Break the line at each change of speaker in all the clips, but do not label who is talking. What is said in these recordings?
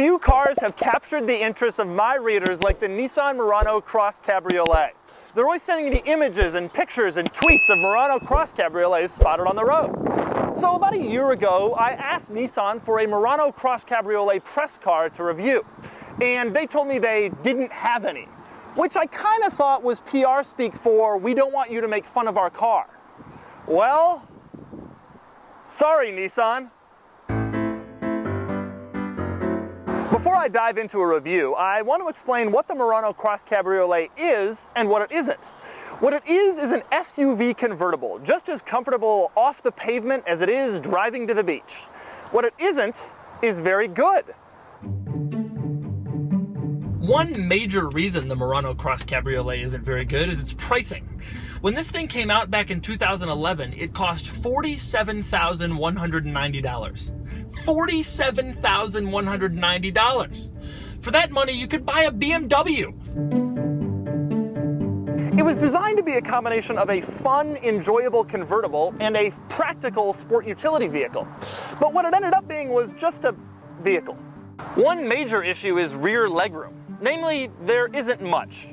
Few cars have captured the interest of my readers like the Nissan Murano Cross Cabriolet. They're always sending me images and pictures and tweets of Murano Cross Cabriolets spotted on the road. So about a year ago, I asked Nissan for a Murano Cross Cabriolet press car to review. And they told me they didn't have any, which I kind of thought was PR speak for, we don't want you to make fun of our car. Well, sorry Nissan. Before I dive into a review, I want to explain what the Murano Cross Cabriolet is and what it isn't. What it is an SUV convertible, just as comfortable off the pavement as it is driving to the beach. What it isn't is very good. One major reason the Murano Cross Cabriolet isn't very good is its pricing. When this thing came out back in 2011, it cost $47,190. $47,190. For that money, you could buy a BMW. It was designed to be a combination of a fun, enjoyable convertible and a practical sport utility vehicle. But what it ended up being was just a vehicle. One major issue is rear legroom. Namely, there isn't much.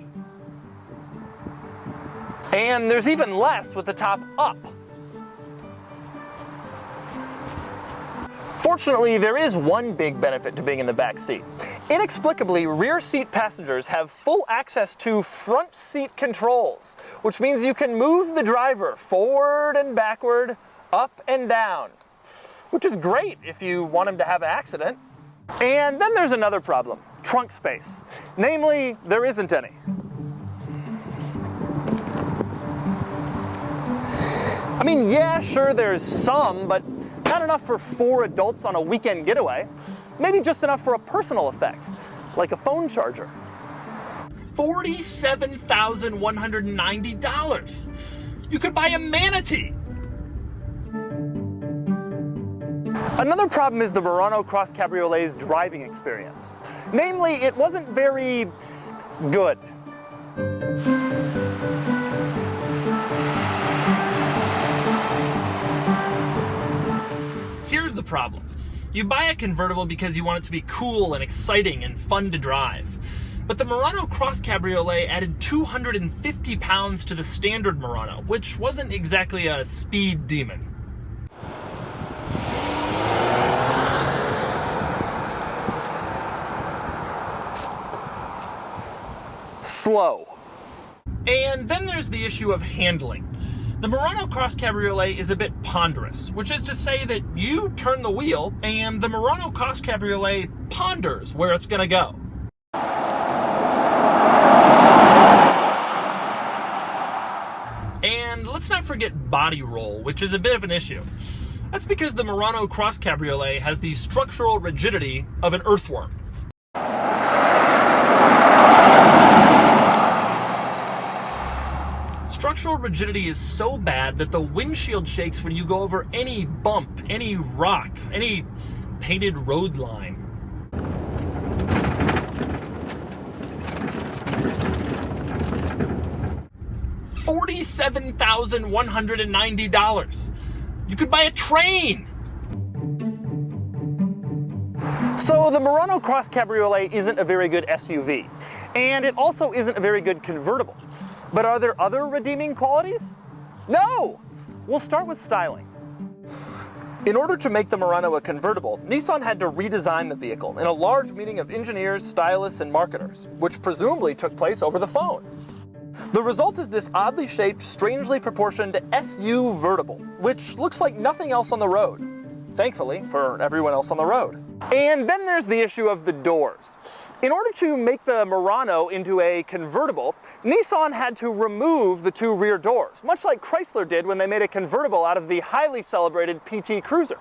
And there's even less with the top up. Fortunately, there is one big benefit to being in the back seat. Inexplicably, rear seat passengers have full access to front seat controls, which means you can move the driver forward and backward, up and down, which is great if you want him to have an accident. And then there's another problem, trunk space. Namely, there isn't any. I mean, yeah, sure, there's some, but not enough for 4 adults on a weekend getaway. Maybe just enough for a personal effect, like a phone charger. $47,190. You could buy a manatee. Another problem is the Murano Cross Cabriolet's driving experience. Namely, it wasn't very good. Here's the problem. You buy a convertible because you want it to be cool and exciting and fun to drive. But the Murano Cross Cabriolet added 250 pounds to the standard Murano, which wasn't exactly a speed demon. Slow. And then there's the issue of handling. The Murano Cross Cabriolet is a bit ponderous, which is to say that you turn the wheel and the Murano Cross Cabriolet ponders where it's going to go. And let's not forget body roll, which is a bit of an issue. That's because the Murano Cross Cabriolet has the structural rigidity of an earthworm. Structural rigidity is so bad that the windshield shakes when you go over any bump, any rock, any painted road line. $47,190. You could buy a train. So the Murano Cross Cabriolet isn't a very good SUV, and it also isn't a very good convertible. But are there other redeeming qualities? No! We'll start with styling. In order to make the Murano a convertible, Nissan had to redesign the vehicle in a large meeting of engineers, stylists, and marketers, which presumably took place over the phone. The result is this oddly shaped, strangely proportioned SUVertible, which looks like nothing else on the road. Thankfully, for everyone else on the road. And then there's the issue of the doors. In order to make the Murano into a convertible, Nissan had to remove the 2 rear doors, much like Chrysler did when they made a convertible out of the highly celebrated PT Cruiser.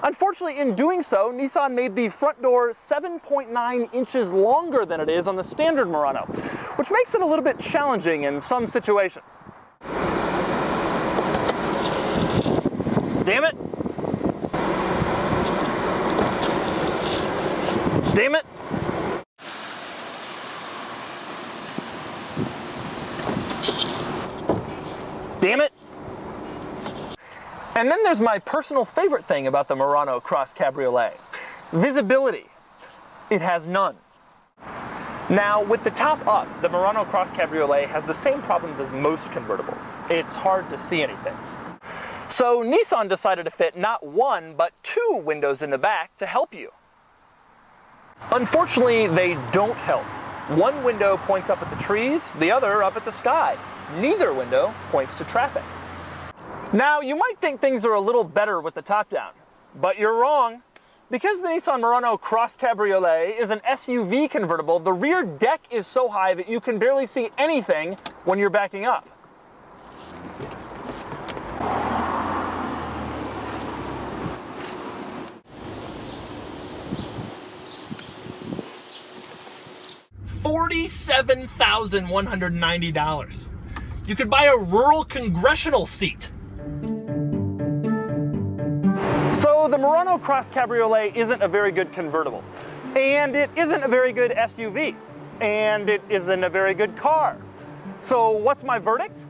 Unfortunately, in doing so, Nissan made the front door 7.9 inches longer than it is on the standard Murano, which makes it a little bit challenging in some situations. Damn it! Damn it! Damn it! And then there's my personal favorite thing about the Murano Cross Cabriolet. Visibility. It has none. Now, with the top up, the Murano Cross Cabriolet has the same problems as most convertibles. It's hard to see anything. So Nissan decided to fit not one, but two windows in the back to help you. Unfortunately, they don't help. One window points up at the trees, the other up at the sky. Neither window points to traffic. Now, you might think things are a little better with the top down, but you're wrong. Because the Nissan Murano Cross Cabriolet is an SUV convertible, the rear deck is so high that you can barely see anything when you're backing up. $47,190. You could buy a rural congressional seat. So the Murano Cross Cabriolet isn't a very good convertible, and it isn't a very good SUV, and it isn't a very good car. So what's my verdict?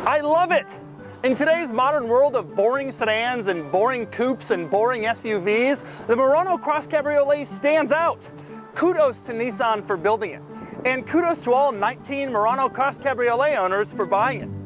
I love it! In today's modern world of boring sedans and boring coupes and boring SUVs, the Murano Cross Cabriolet stands out. Kudos to Nissan for building it, and kudos to all 19 Murano Cross Cabriolet owners for buying it.